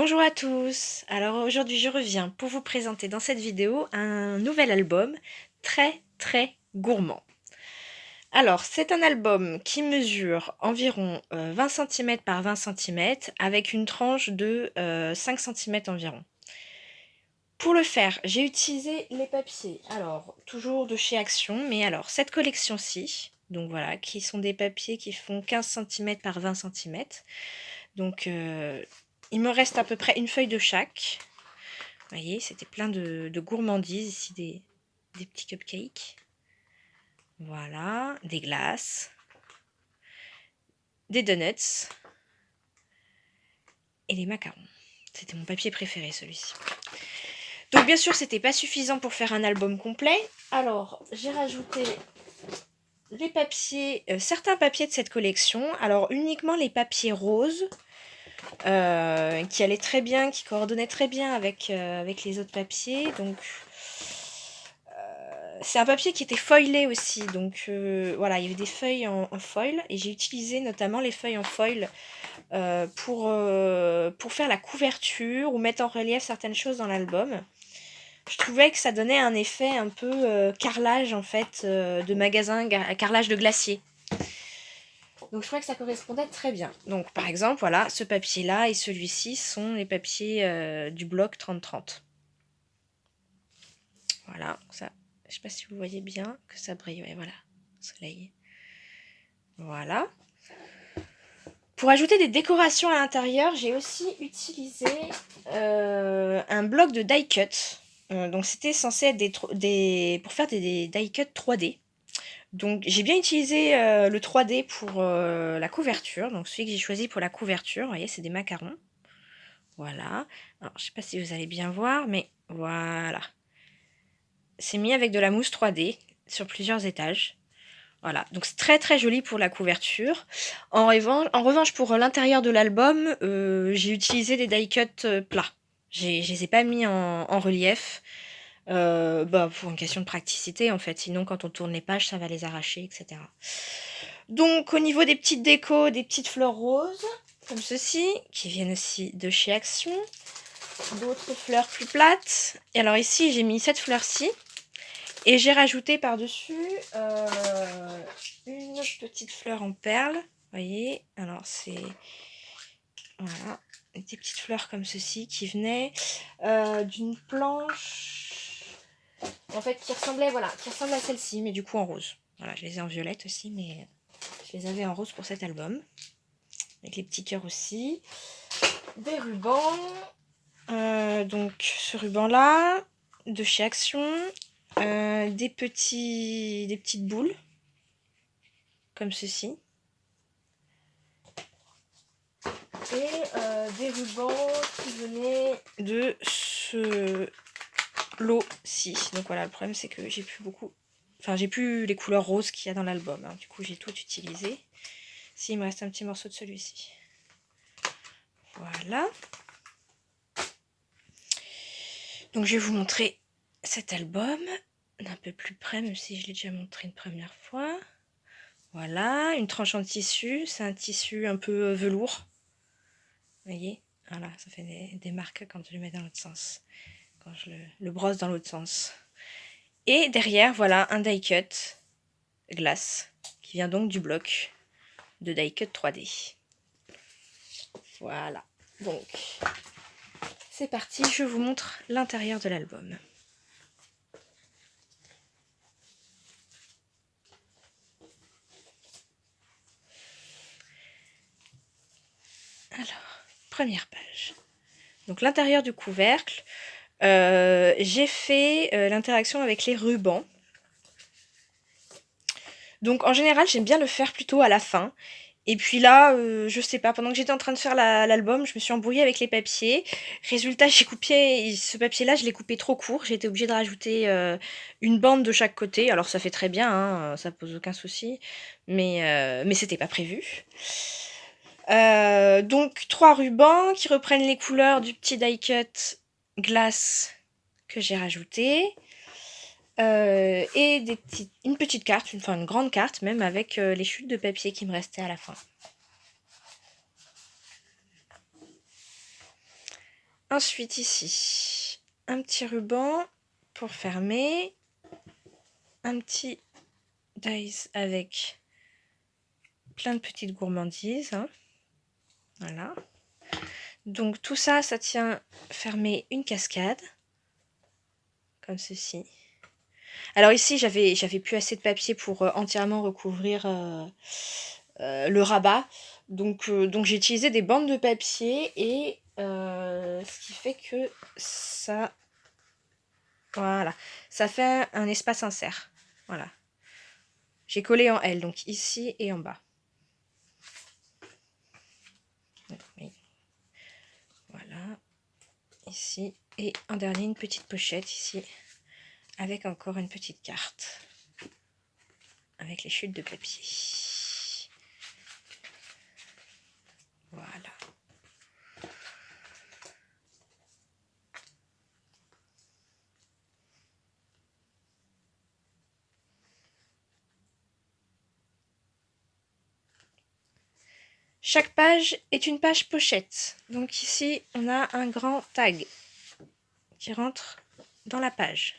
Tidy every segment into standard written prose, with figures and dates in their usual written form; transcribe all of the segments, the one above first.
Bonjour à tous. Alors aujourd'hui je reviens pour vous présenter dans cette vidéo un nouvel album très gourmand. Alors c'est un album qui mesure environ 20 cm par 20 cm avec une tranche de 5 cm environ. Pour le faire, j'ai utilisé les papiers, alors toujours de chez Action, mais alors cette collection-ci, donc voilà, qui sont des papiers qui font 15 cm par 20 cm. Donc il me reste à peu près une feuille de chaque. Vous voyez, c'était plein de gourmandises ici, des petits cupcakes. Voilà, des glaces, des donuts et des macarons. C'était mon papier préféré celui-ci. Donc bien sûr, c'était pas suffisant pour faire un album complet. Alors, j'ai rajouté les papiers, certains papiers de cette collection. Alors uniquement les papiers roses, qui allaient très bien, qui coordonnaient très bien avec les autres papiers. Donc c'est un papier qui était foilé aussi, donc voilà, il y avait des feuilles en foil et j'ai utilisé notamment les feuilles en foil pour faire la couverture ou mettre en relief certaines choses dans l'album. Je trouvais que ça donnait un effet un peu carrelage en fait, de magasin, carrelage de glacier. Donc je trouvais que ça correspondait très bien. Donc par exemple, voilà, ce papier-là et celui-ci sont les papiers du bloc 30-30. Voilà, ça, je sais pas si vous voyez bien que ça brille, ouais, voilà, soleil. Voilà. Pour ajouter des décorations à l'intérieur, j'ai aussi utilisé un bloc de die cut. Donc c'était censé être pour faire des die cut 3D. Donc j'ai bien utilisé le 3D pour la couverture. Donc celui que j'ai choisi pour la couverture, vous voyez, c'est des macarons. Voilà. Alors je sais pas si vous allez bien voir, mais voilà. C'est mis avec de la mousse 3D sur plusieurs étages. Voilà, donc c'est très joli pour la couverture. En revanche, pour l'intérieur de l'album, j'ai utilisé des die cuts plats. Je les ai pas mis en relief, pour une question de praticité en fait. Sinon, quand on tourne les pages, ça va les arracher, etc. Donc, au niveau des petites décos, des petites fleurs roses, comme ceci, qui viennent aussi de chez Action. D'autres fleurs plus plates. Et alors ici, j'ai mis cette fleur-ci. Et j'ai rajouté par-dessus une petite fleur en perles. Vous voyez, alors c'est voilà, des petites fleurs comme ceci qui venaient d'une planche en fait qui ressemblait à celle-ci, mais du coup en rose. Voilà, je les ai en violette aussi, mais je les avais en rose pour cet album. Avec les petits cœurs aussi. Des rubans. Donc ce ruban-là, de chez Action. Des petites boules comme ceci et des rubans qui venaient de ce lot-ci. Donc voilà, le problème c'est que j'ai plus les couleurs roses qu'il y a dans l'album, hein. Du coup j'ai tout utilisé. Si, il me reste un petit morceau de celui-ci. Voilà. Donc je vais vous montrer cet album d'un peu plus près, même si je l'ai déjà montré une première fois. Voilà, une tranche en tissu, c'est un tissu un peu velours. Vous voyez, voilà, ça fait des marques quand je le mets dans l'autre sens, quand je le brosse dans l'autre sens. Et derrière, voilà, un die cut glace, qui vient donc du bloc de die cut 3D. Voilà, donc c'est parti, je vous montre l'intérieur de l'album. Alors, première page. Donc l'intérieur du couvercle, j'ai fait l'interaction avec les rubans. Donc en général, j'aime bien le faire plutôt à la fin. Et puis là, je sais pas, pendant que j'étais en train de faire l'album, je me suis embrouillée avec les papiers. Résultat, j'ai coupé ce papier-là, je l'ai coupé trop court. J'ai été obligée de rajouter une bande de chaque côté. Alors ça fait très bien, hein, ça pose aucun souci. Mais c'était pas prévu. Donc 3 rubans qui reprennent les couleurs du petit die cut glace que j'ai rajouté. Et une petite carte, une grande carte même, avec les chutes de papier qui me restaient à la fin. Ensuite, ici, un petit ruban pour fermer. Un petit dies avec plein de petites gourmandises. Hein. Voilà. Donc tout ça, ça tient fermé une cascade. Comme ceci. Alors ici, j'avais plus assez de papier pour entièrement recouvrir le rabat. Donc j'ai utilisé des bandes de papier et ce qui fait que ça... Voilà. Ça fait un espace insert. Voilà. J'ai collé en L, donc ici et en bas. Oui. Voilà. Ici. Et en dernier, une petite pochette ici. Avec encore une petite carte. Avec les chutes de papier. Voilà. Chaque page est une page pochette. Donc ici, on a un grand tag qui rentre dans la page.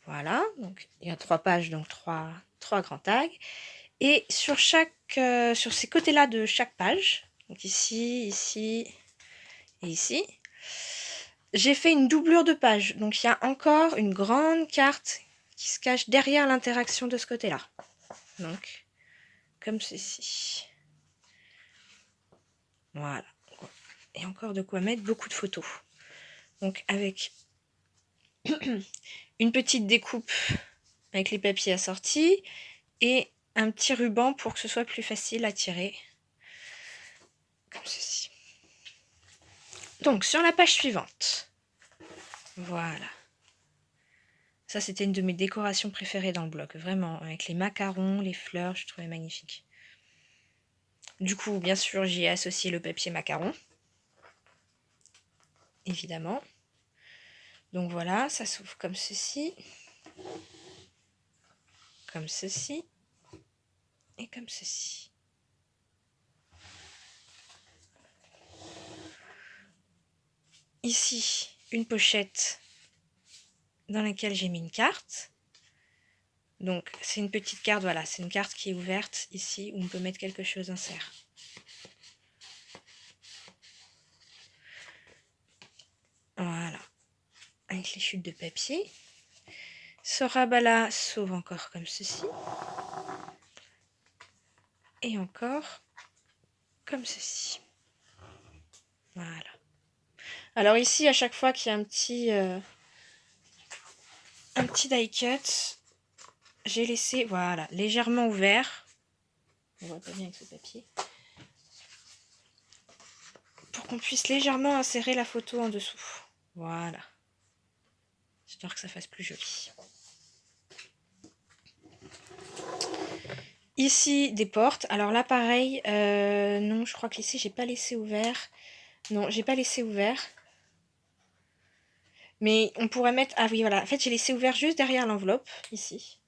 Voilà, donc il y a 3 pages, donc 3 grands tags. Et sur sur ces côtés-là de chaque page, donc ici, ici et ici, j'ai fait une doublure de page. Donc il y a encore une grande carte qui se cache derrière l'interaction de ce côté-là. Donc, comme ceci. Voilà. Et encore de quoi mettre beaucoup de photos. Donc avec une petite découpe avec les papiers assortis et un petit ruban pour que ce soit plus facile à tirer. Comme ceci. Donc sur la page suivante. Voilà. Ça c'était une de mes décorations préférées dans le bloc. Vraiment, avec les macarons, les fleurs, je trouvais magnifique. Du coup, bien sûr, j'y ai associé le papier macaron. Évidemment. Donc voilà, ça s'ouvre comme ceci. Comme ceci. Et comme ceci. Ici, une pochette dans laquelle j'ai mis une carte. Donc c'est une petite carte, voilà, c'est une carte qui est ouverte ici où on peut mettre quelque chose insert. Voilà, avec les chutes de papier. Ce rabat-là s'ouvre encore comme ceci. Et encore comme ceci. Voilà. Alors ici, à chaque fois qu'il y a un petit die cut, j'ai laissé, voilà, légèrement ouvert. On voit pas bien avec ce papier. Pour qu'on puisse légèrement insérer la photo en dessous. Voilà. J'espère que ça fasse plus joli. Ici, des portes. Alors là, pareil, non, je crois que ici, j'ai pas laissé ouvert. Non, j'ai pas laissé ouvert. Mais on pourrait mettre... Ah oui, voilà. En fait, j'ai laissé ouvert juste derrière l'enveloppe, ici.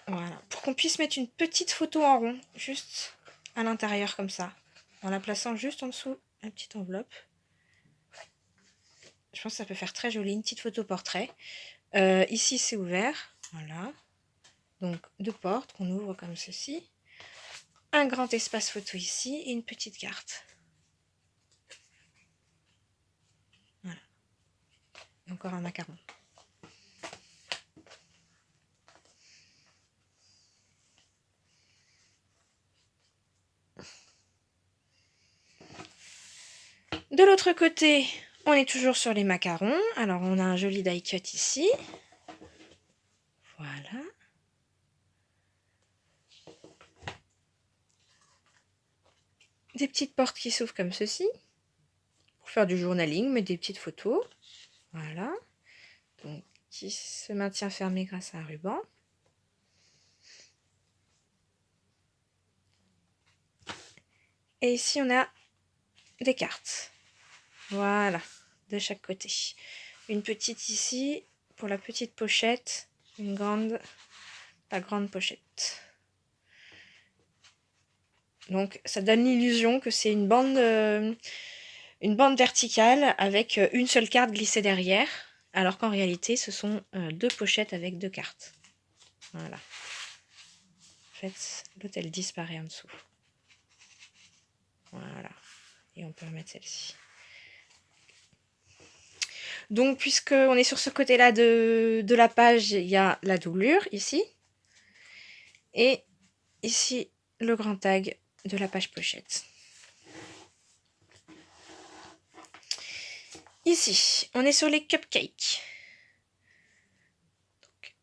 Voilà. Pour qu'on puisse mettre une petite photo en rond, juste à l'intérieur, comme ça. En la plaçant juste en dessous la petite enveloppe. Je pense que ça peut faire très joli, une petite photo portrait. Ici, c'est ouvert. Voilà. Donc, 2 portes qu'on ouvre comme ceci. Un grand espace photo ici et une petite carte. Voilà. Et encore un macaron. De l'autre côté, on est toujours sur les macarons. Alors, on a un joli die cut ici. Voilà. Des petites portes qui s'ouvrent comme ceci. Pour faire du journaling, mais des petites photos. Voilà. Donc, qui se maintient fermé grâce à un ruban. Et ici, on a des cartes. Voilà. De chaque côté. Une petite ici pour la petite pochette. Une grande, la grande pochette. Donc ça donne l'illusion que c'est une bande une bande verticale avec une seule carte glissée derrière, alors qu'en réalité, ce sont 2 pochettes avec 2 cartes. Voilà. En fait, l'autre, elle disparaît en dessous. Voilà. Et on peut remettre celle-ci. Donc, puisqu'on est sur ce côté-là de la page, il y a la doublure, ici. Et ici, le grand tag de la page pochette. Ici, on est sur les cupcakes. Donc,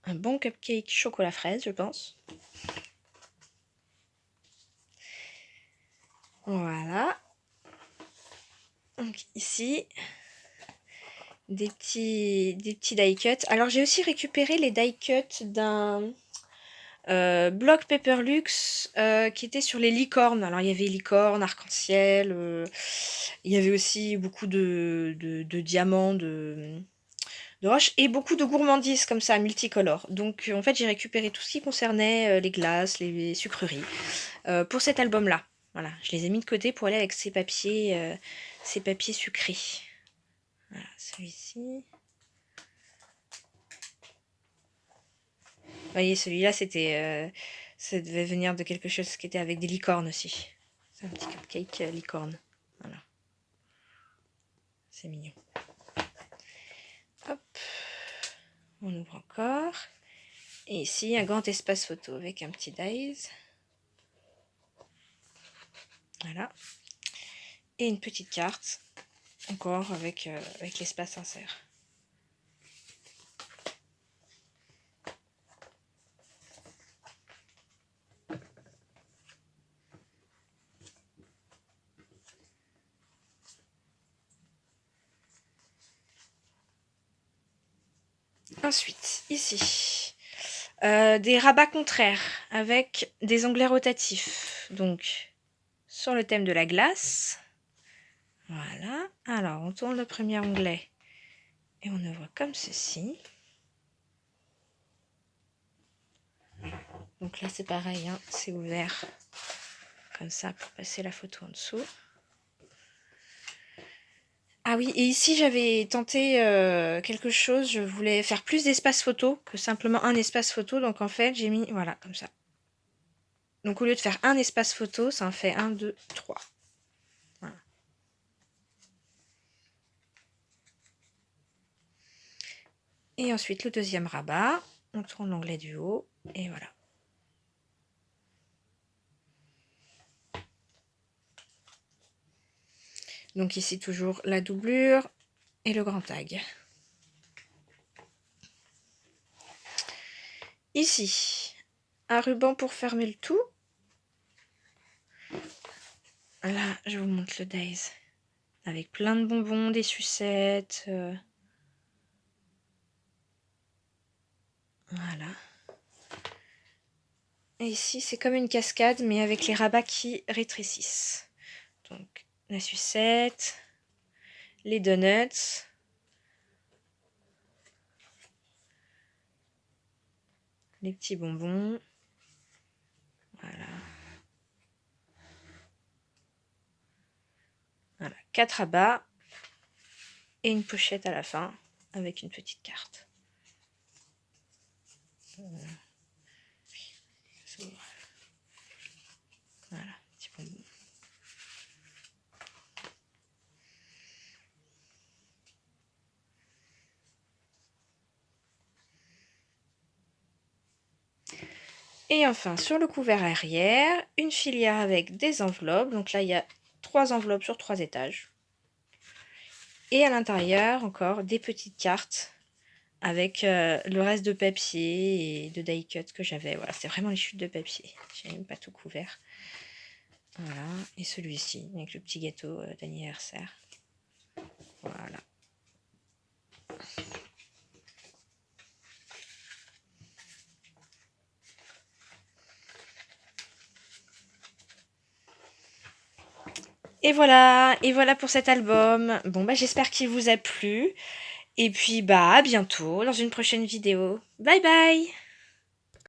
un bon cupcake chocolat fraise, je pense. Voilà. Donc ici, des petits die cuts. Alors j'ai aussi récupéré les die cuts d'un bloc Paperlux qui était sur les licornes. Alors il y avait licorne, arc-en-ciel, il y avait aussi beaucoup de diamants, de roches et beaucoup de gourmandises comme ça, multicolores. Donc en fait j'ai récupéré tout ce qui concernait les glaces, les sucreries pour cet album-là. Voilà, je les ai mis de côté pour aller avec ces papiers sucrés. Voilà, celui-ci. Vous voyez, celui-là, c'était, ça devait venir de quelque chose qui était avec des licornes aussi. C'est un petit cupcake licorne. Voilà. C'est mignon. Hop. On ouvre encore. Et ici, un grand espace photo avec un petit dies. Voilà. Et une petite carte. Encore avec l'espace insert. Ensuite, ici, des rabats contraires avec des onglets rotatifs. Donc, sur le thème de la glace. Voilà. Alors, on tourne le premier onglet et on ouvre comme ceci. Donc là, c'est pareil, hein, c'est ouvert comme ça pour passer la photo en dessous. Ah oui, et ici, j'avais tenté quelque chose. Je voulais faire plus d'espace photo que simplement un espace photo. Donc en fait, j'ai mis, voilà, comme ça. Donc au lieu de faire un espace photo, ça en fait 1, 2, 3. Voilà. Et ensuite, le deuxième rabat. On tourne l'onglet du haut. Et voilà. Donc ici, toujours la doublure et le grand tag. Ici, un ruban pour fermer le tout. Là, je vous montre le Days. Avec plein de bonbons, des sucettes. Voilà. Et ici, c'est comme une cascade, mais avec les rabats qui rétrécissent. Donc, la sucette, les donuts, les petits bonbons. Voilà. Voilà, 4 rabats et une pochette à la fin avec une petite carte. Voilà, petit bonbon. Et enfin, sur le couvert arrière, une filière avec des enveloppes. Donc là, il y a 3 enveloppes sur 3 étages. Et à l'intérieur, encore des petites cartes avec le reste de papier et de die cut que j'avais. Voilà, c'est vraiment les chutes de papier. J'ai même pas tout couvert. Voilà, et celui-ci avec le petit gâteau d'anniversaire. Voilà. Et voilà pour cet album. Bon bah j'espère qu'il vous a plu. Et puis bah à bientôt dans une prochaine vidéo. Bye bye!